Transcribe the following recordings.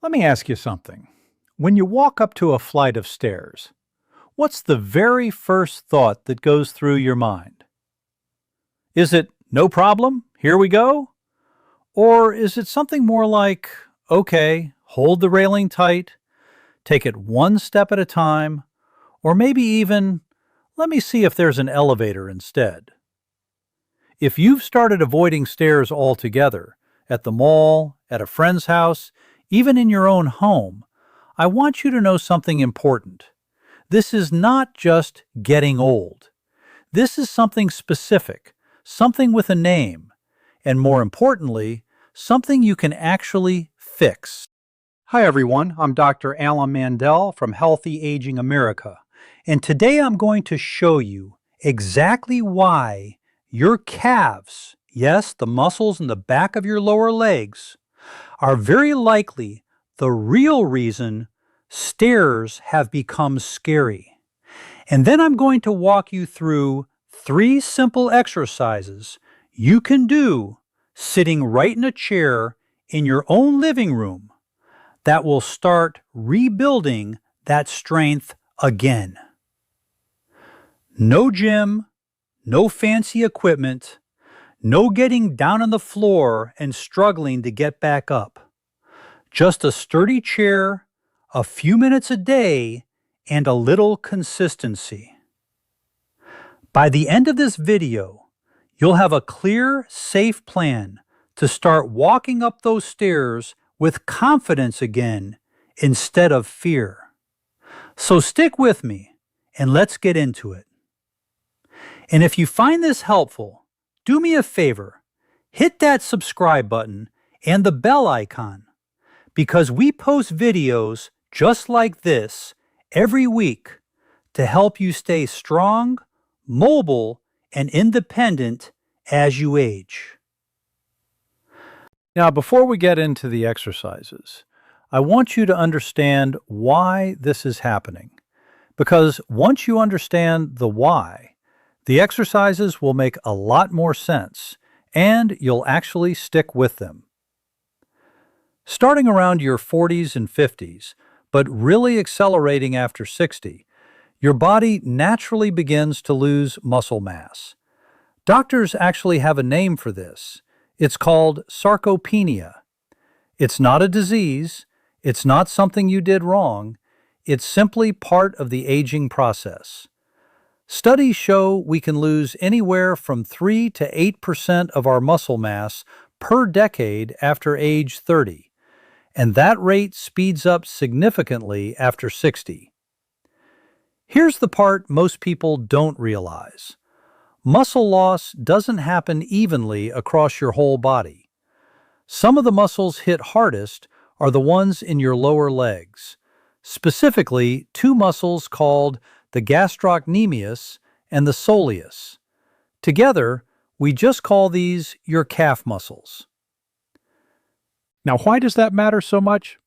Let me ask you something. When you walk up to a flight of stairs, what's the very first thought that goes through your mind? Is it, no problem, here we go? Or is it something more like, okay, hold the railing tight, take it one step at a time, or maybe even, let me see if there's an elevator instead? If you've started avoiding stairs altogether, at the mall, at a friend's house, even in your own home, I want you to know something important. This is not just getting old. This is something specific, something with a name, and more importantly, something you can actually fix. Hi everyone, I'm Dr. Alan Mandell from Healthy Aging America, and today I'm going to show you exactly why your calves, yes, the muscles in the back of your lower legs, are very likely the real reason stairs have become scary. And then I'm going to walk you through 3 simple exercises you can do sitting right in a chair in your own living room that will start rebuilding that strength again. No gym, no fancy equipment, no getting down on the floor and struggling to get back up. Just a sturdy chair, a few minutes a day, and a little consistency. By the end of this video, you'll have a clear, safe plan to start walking up those stairs with confidence again instead of fear. So stick with me and let's get into it. And if you find this helpful, do me a favor, hit that subscribe button and the bell icon, because we post videos just like this every week to help you stay strong, mobile, and independent as you age. Now, before we get into the exercises, I want you to understand why this is happening, because once you understand the why, the exercises will make a lot more sense, and you'll actually stick with them. Starting around your 40s and 50s, but really accelerating after 60, your body naturally begins to lose muscle mass. Doctors actually have a name for this. It's called sarcopenia. It's not a disease. It's not something you did wrong. It's simply part of the aging process. Studies show we can lose anywhere from 3 to 8% of our muscle mass per decade after age 30, and that rate speeds up significantly after 60. Here's the part most people don't realize. Muscle loss doesn't happen evenly across your whole body. Some of the muscles hit hardest are the ones in your lower legs, specifically 2 muscles called the gastrocnemius and the soleus. Together, we just call these your calf muscles. Now, why does that matter so much?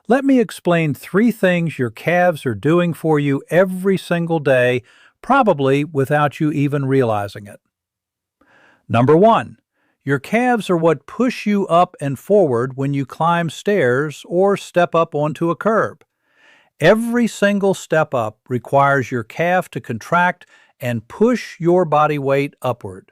Let me explain 3 things your calves are doing for you every single day, probably without you even realizing it. Number 1, your calves are what push you up and forward when you climb stairs or step up onto a curb. Every single step up requires your calf to contract and push your body weight upward.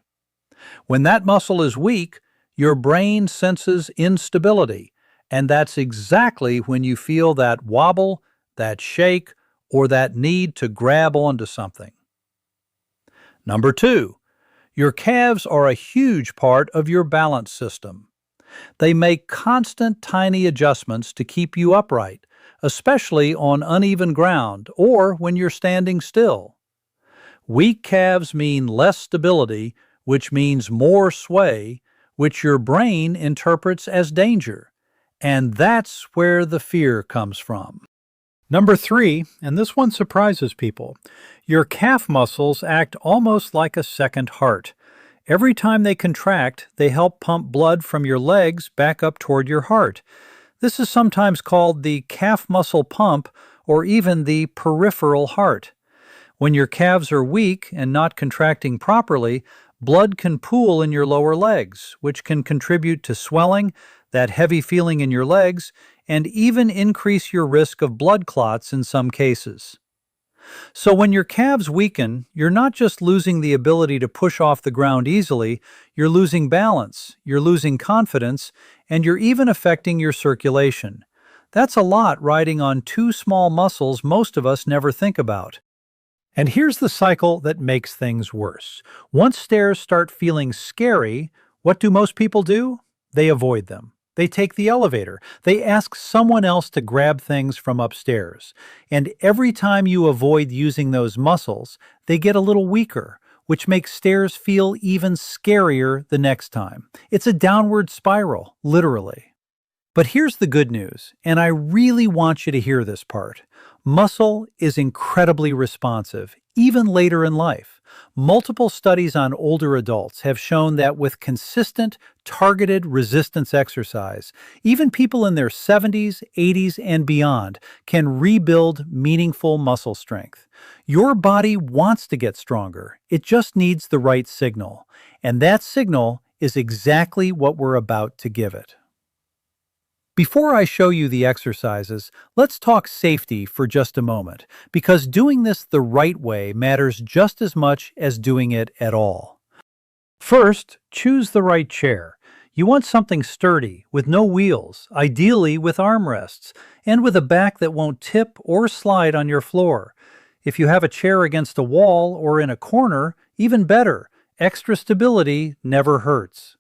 When that muscle is weak, your brain senses instability, and that's exactly when you feel that wobble, that shake, or that need to grab onto something. Number 2, your calves are a huge part of your balance system. They make constant tiny adjustments to keep you upright, especially on uneven ground or when you're standing still. Weak calves mean less stability, which means more sway, which your brain interprets as danger. And that's where the fear comes from. Number 3, and this one surprises people, your calf muscles act almost like a second heart. Every time they contract, they help pump blood from your legs back up toward your heart. This is sometimes called the calf muscle pump or even the peripheral heart. When your calves are weak and not contracting properly, blood can pool in your lower legs, which can contribute to swelling, that heavy feeling in your legs, and even increase your risk of blood clots in some cases. So when your calves weaken, you're not just losing the ability to push off the ground easily, you're losing balance, you're losing confidence, and you're even affecting your circulation. That's a lot riding on two small muscles most of us never think about. And here's the cycle that makes things worse. Once stairs start feeling scary, what do most people do? They avoid them. They take the elevator. They ask someone else to grab things from upstairs. And every time you avoid using those muscles, they get a little weaker, which makes stairs feel even scarier the next time. It's a downward spiral, literally. But here's the good news, and I really want you to hear this part. Muscle is incredibly responsive, even later in life. Multiple studies on older adults have shown that with consistent, targeted resistance exercise, even people in their 70s, 80s, and beyond can rebuild meaningful muscle strength. Your body wants to get stronger. It just needs the right signal. And that signal is exactly what we're about to give it. Before I show you the exercises, let's talk safety for just a moment, because doing this the right way matters just as much as doing it at all. First, choose the right chair. You want something sturdy, with no wheels, ideally with armrests, and with a back that won't tip or slide on your floor. If you have a chair against a wall or in a corner, even better. Extra stability never hurts.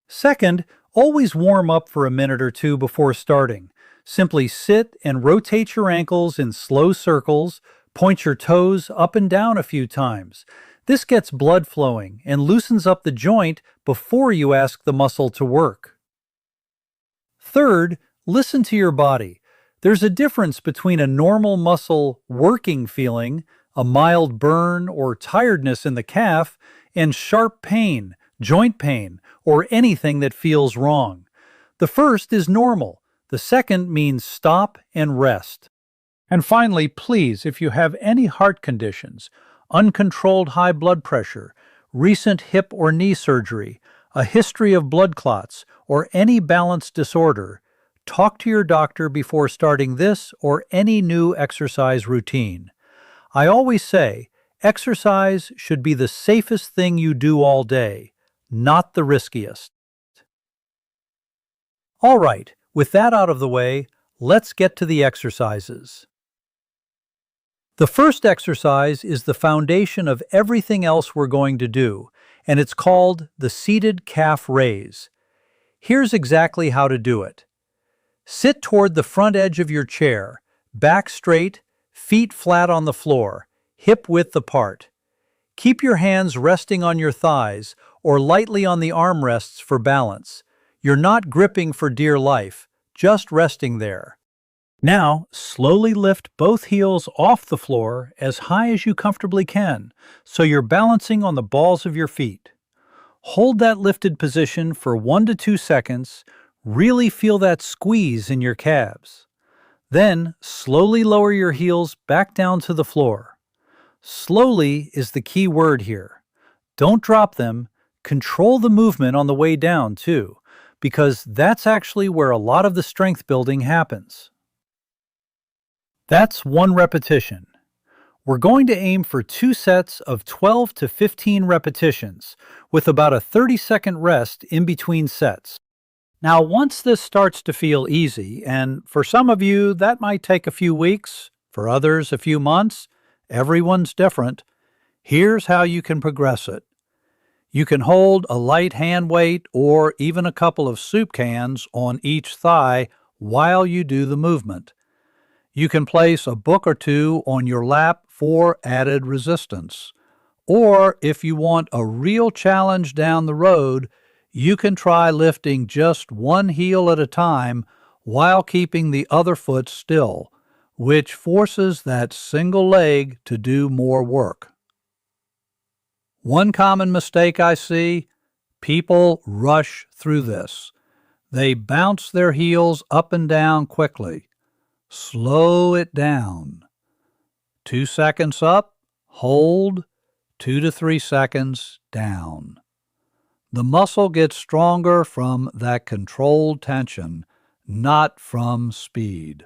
Second, always warm up for a minute or two before starting. Simply sit and rotate your ankles in slow circles, point your toes up and down a few times. This gets blood flowing and loosens up the joint before you ask the muscle to work. Third, listen to your body. There's a difference between a normal muscle working feeling, a mild burn or tiredness in the calf, and sharp pain, joint pain, or anything that feels wrong. The first is normal. The second means stop and rest. And finally, please, if you have any heart conditions, uncontrolled high blood pressure, recent hip or knee surgery, a history of blood clots, or any balance disorder, talk to your doctor before starting this or any new exercise routine. I always say, exercise should be the safest thing you do all day, not the riskiest. All right, with that out of the way, let's get to the exercises. The first exercise is the foundation of everything else we're going to do, and it's called the seated calf raise. Here's exactly how to do it. Sit toward the front edge of your chair, back straight, feet flat on the floor, hip width apart. Keep your hands resting on your thighs or lightly on the armrests for balance. You're not gripping for dear life, just resting there. Now, slowly lift both heels off the floor as high as you comfortably can, so you're balancing on the balls of your feet. Hold that lifted position for 1 to 2 seconds. Really feel that squeeze in your calves. Then, slowly lower your heels back down to the floor. Slowly is the key word here. Don't drop them. Control the movement on the way down, too, because that's actually where a lot of the strength building happens. That's 1 repetition. We're going to aim for 2 sets of 12 to 15 repetitions, with about a 30-second rest in between sets. Now, once this starts to feel easy, and for some of you that might take a few weeks, for others a few months, everyone's different, here's how you can progress it. You can hold a light hand weight or even a couple of soup cans on each thigh while you do the movement. You can place a book or two on your lap for added resistance. Or if you want a real challenge down the road, you can try lifting just one heel at a time while keeping the other foot still, which forces that single leg to do more work. One common mistake I see, people rush through this. They bounce their heels up and down quickly. Slow it down. 2 seconds up, hold, 2 to 3 seconds down. The muscle gets stronger from that controlled tension, not from speed.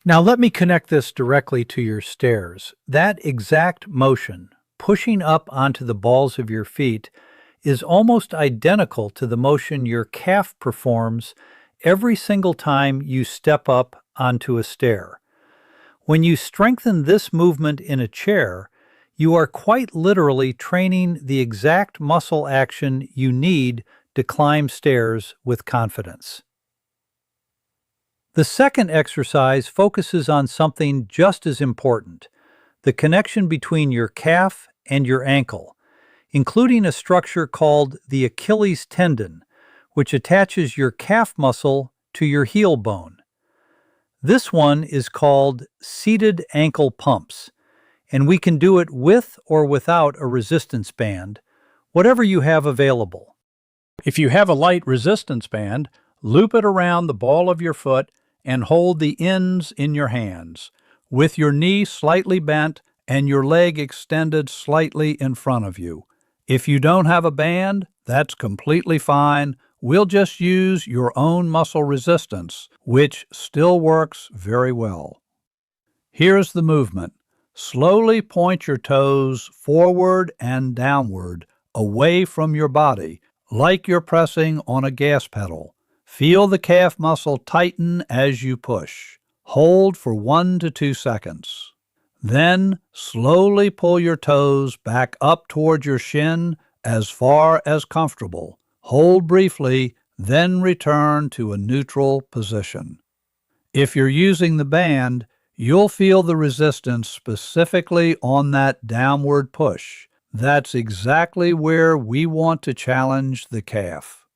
Now let me connect this directly to your stairs. That exact motion, pushing up onto the balls of your feet, is almost identical to the motion your calf performs every single time you step up onto a stair. When you strengthen this movement in a chair, you are quite literally training the exact muscle action you need to climb stairs with confidence. The second exercise focuses on something just as important, the connection between your calf and your ankle, including a structure called the Achilles tendon, which attaches your calf muscle to your heel bone. This one is called seated ankle pumps, and we can do it with or without a resistance band, whatever you have available. If you have a light resistance band, loop it around the ball of your foot and hold the ends in your hands, with your knee slightly bent and your leg extended slightly in front of you. If you don't have a band, that's completely fine. We'll just use your own muscle resistance, which still works very well. Here's the movement. Slowly point your toes forward and downward, away from your body, like you're pressing on a gas pedal. Feel the calf muscle tighten as you push. Hold for 1 to 2 seconds. Then slowly pull your toes back up toward your shin as far as comfortable. Hold briefly, then return to a neutral position. If you're using the band, you'll feel the resistance specifically on that downward push. That's exactly where we want to challenge the calf.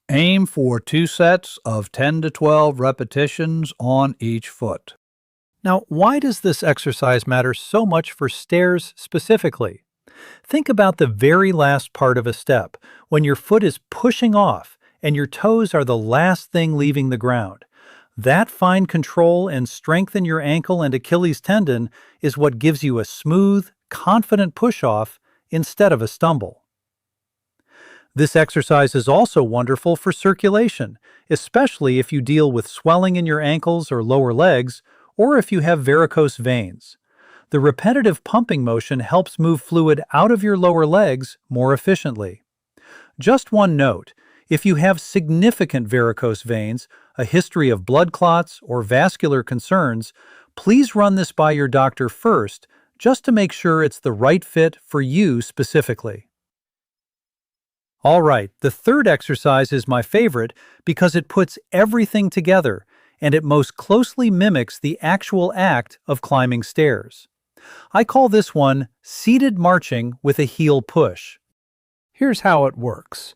Aim for 2 sets of 10 to 12 repetitions on each foot. Now, why does this exercise matter so much for stairs specifically? Think about the very last part of a step, when your foot is pushing off and your toes are the last thing leaving the ground. That fine control and strength in your ankle and Achilles tendon is what gives you a smooth, confident push-off instead of a stumble. This exercise is also wonderful for circulation, especially if you deal with swelling in your ankles or lower legs, or if you have varicose veins. The repetitive pumping motion helps move fluid out of your lower legs more efficiently. Just one note, if you have significant varicose veins, a history of blood clots, or vascular concerns, please run this by your doctor first, just to make sure it's the right fit for you specifically. All right, the third exercise is my favorite because it puts everything together and it most closely mimics the actual act of climbing stairs. I call this one seated marching with a heel push. Here's how it works.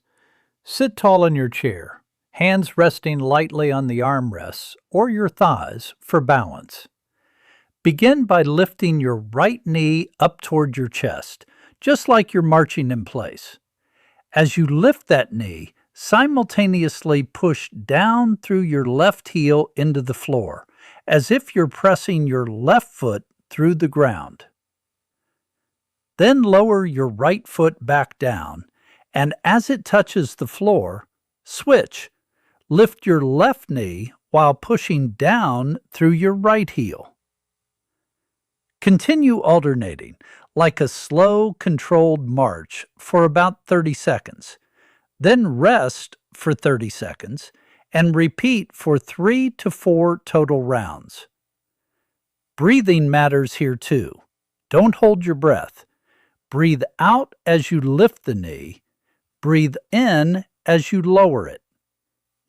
Sit tall in your chair, hands resting lightly on the armrests or your thighs for balance. Begin by lifting your right knee up toward your chest, just like you're marching in place. As you lift that knee, simultaneously push down through your left heel into the floor, as if you're pressing your left foot through the ground. Then lower your right foot back down, and as it touches the floor, switch. Lift your left knee while pushing down through your right heel. Continue alternating, like a slow, controlled march for about 30 seconds. Then rest for 30 seconds and repeat for 3 to 4 total rounds. Breathing matters here too. Don't hold your breath. Breathe out as you lift the knee. Breathe in as you lower it.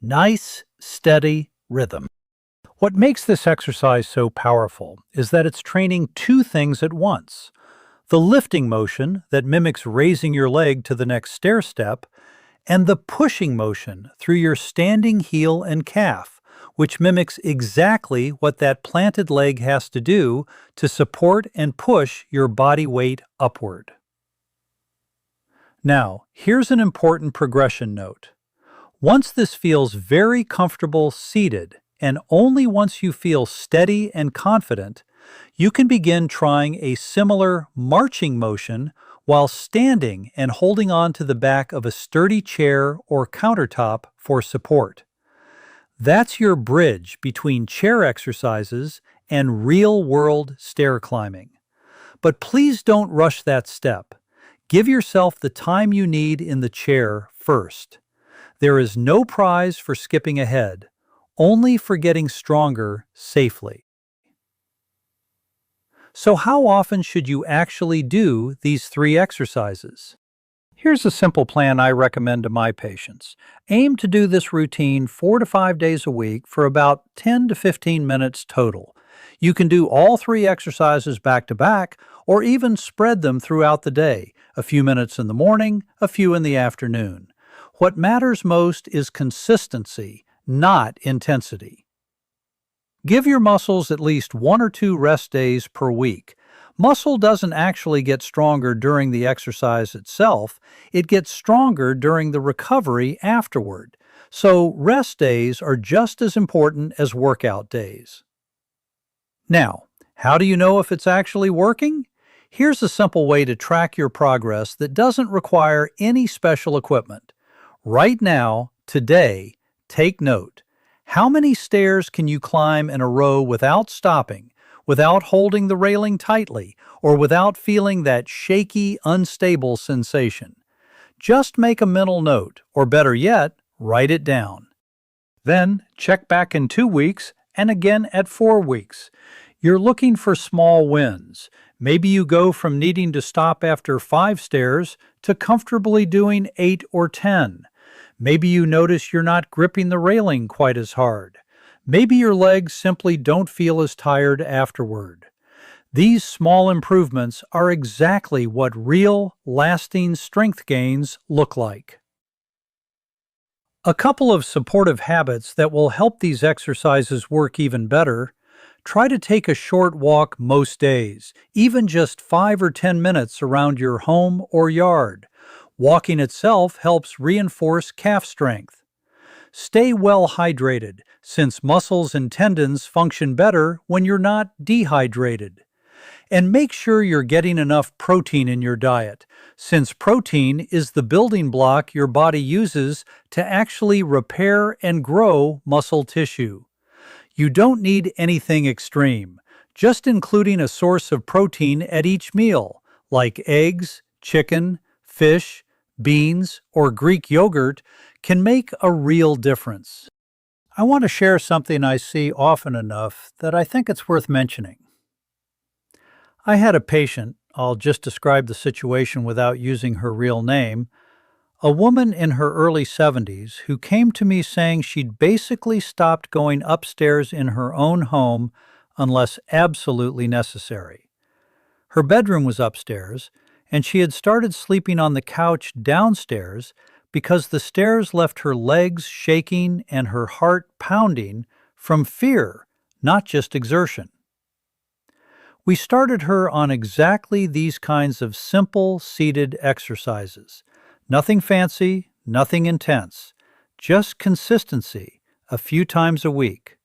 Nice, steady rhythm. What makes this exercise so powerful is that it's training two things at once. The lifting motion that mimics raising your leg to the next stair step, and the pushing motion through your standing heel and calf, which mimics exactly what that planted leg has to do to support and push your body weight upward. Now, here's an important progression note. Once this feels very comfortable seated, and only once you feel steady and confident, you can begin trying a similar marching motion while standing and holding on to the back of a sturdy chair or countertop for support. That's your bridge between chair exercises and real-world stair climbing. But please don't rush that step. Give yourself the time you need in the chair first. There is no prize for skipping ahead, only for getting stronger safely. So how often should you actually do these 3 exercises? Here's a simple plan I recommend to my patients. Aim to do this routine 4 to 5 days a week for about 10 to 15 minutes total. You can do all 3 exercises back to back or even spread them throughout the day, a few minutes in the morning, a few in the afternoon. What matters most is consistency, not intensity. Give your muscles at least 1 or 2 rest days per week. Muscle doesn't actually get stronger during the exercise itself, it gets stronger during the recovery afterward. So rest days are just as important as workout days. Now, how do you know if it's actually working? Here's a simple way to track your progress that doesn't require any special equipment. Right now, today, take note. How many stairs can you climb in a row without stopping, without holding the railing tightly, or without feeling that shaky, unstable sensation? Just make a mental note, or better yet, write it down. Then, check back in 2 weeks and again at 4 weeks. You're looking for small wins. Maybe you go from needing to stop after 5 stairs to comfortably doing 8 or 10. Maybe you notice you're not gripping the railing quite as hard. Maybe your legs simply don't feel as tired afterward. These small improvements are exactly what real, lasting strength gains look like. A couple of supportive habits that will help these exercises work even better. Try to take a short walk most days, even just 5 or 10 minutes around your home or yard. Walking itself helps reinforce calf strength. Stay well hydrated, since muscles and tendons function better when you're not dehydrated. And make sure you're getting enough protein in your diet, since protein is the building block your body uses to actually repair and grow muscle tissue. You don't need anything extreme, just including a source of protein at each meal, like eggs, chicken, fish, beans, or Greek yogurt, can make a real difference. I want to share something I see often enough that I think it's worth mentioning. I had a patient, I'll just describe the situation without using her real name, a woman in her early 70s who came to me saying she'd basically stopped going upstairs in her own home unless absolutely necessary. Her bedroom was upstairs, and she had started sleeping on the couch downstairs because the stairs left her legs shaking and her heart pounding from fear, not just exertion. We started her on exactly these kinds of simple seated exercises. Nothing fancy, nothing intense, just consistency, a few times a week.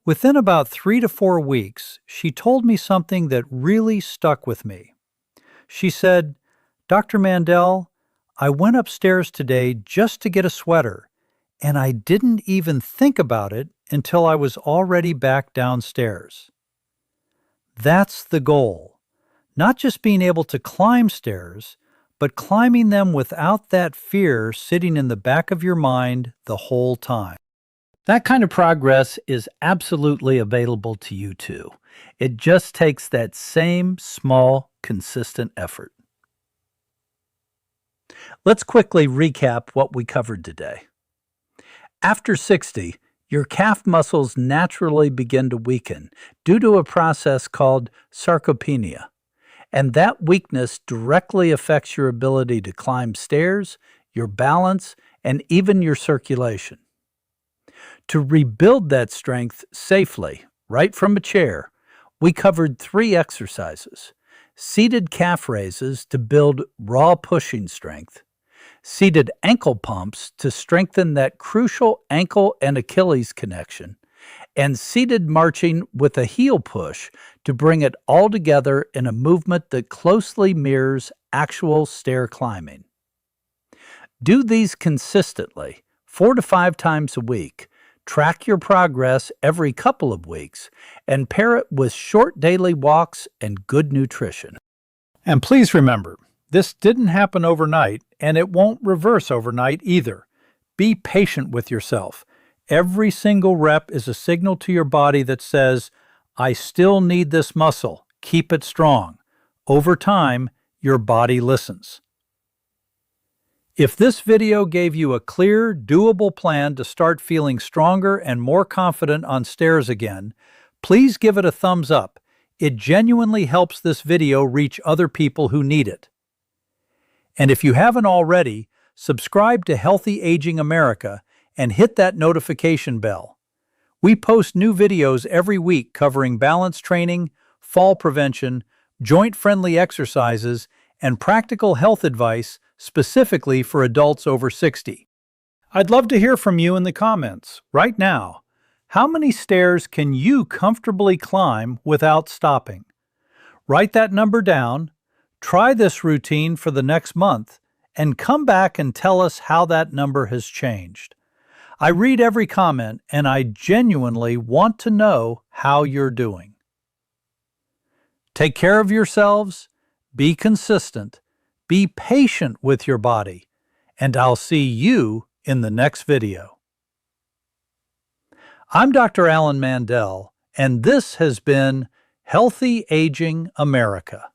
Within about 3 to 4 weeks, she told me something that really stuck with me. She said, "Dr. Mandell, I went upstairs today just to get a sweater, and I didn't even think about it until I was already back downstairs." That's the goal. Not just being able to climb stairs, but climbing them without that fear sitting in the back of your mind the whole time. That kind of progress is absolutely available to you too. It just takes that same small, consistent effort. Let's quickly recap what we covered today. After 60, your calf muscles naturally begin to weaken due to a process called sarcopenia, and that weakness directly affects your ability to climb stairs, your balance, and even your circulation. To rebuild that strength safely, right from a chair, we covered 3 exercises: seated calf raises to build raw pushing strength, seated ankle pumps to strengthen that crucial ankle and Achilles connection, and seated marching with a heel push to bring it all together in a movement that closely mirrors actual stair climbing. Do these consistently, 4 to 5 times a week, Track your progress every couple of weeks and pair it with short daily walks and good nutrition. And please remember, this didn't happen overnight and it won't reverse overnight either. Be patient with yourself. Every single rep is a signal to your body that says, I still need this muscle. Keep it strong. Over time, your body listens. If this video gave you a clear, doable plan to start feeling stronger and more confident on stairs again, please give it a thumbs up. It genuinely helps this video reach other people who need it. And if you haven't already, subscribe to Healthy Aging America and hit that notification bell. We post new videos every week covering balance training, fall prevention, joint-friendly exercises, and practical health advice specifically for adults over 60. I'd love to hear from you in the comments right now. How many stairs can you comfortably climb without stopping? Write that number down, try this routine for the next month, and come back and tell us how that number has changed. I read every comment and I genuinely want to know how you're doing. Take care of yourselves, be consistent, be patient with your body, and I'll see you in the next video. I'm Dr. Alan Mandell, and this has been Healthy Aging America.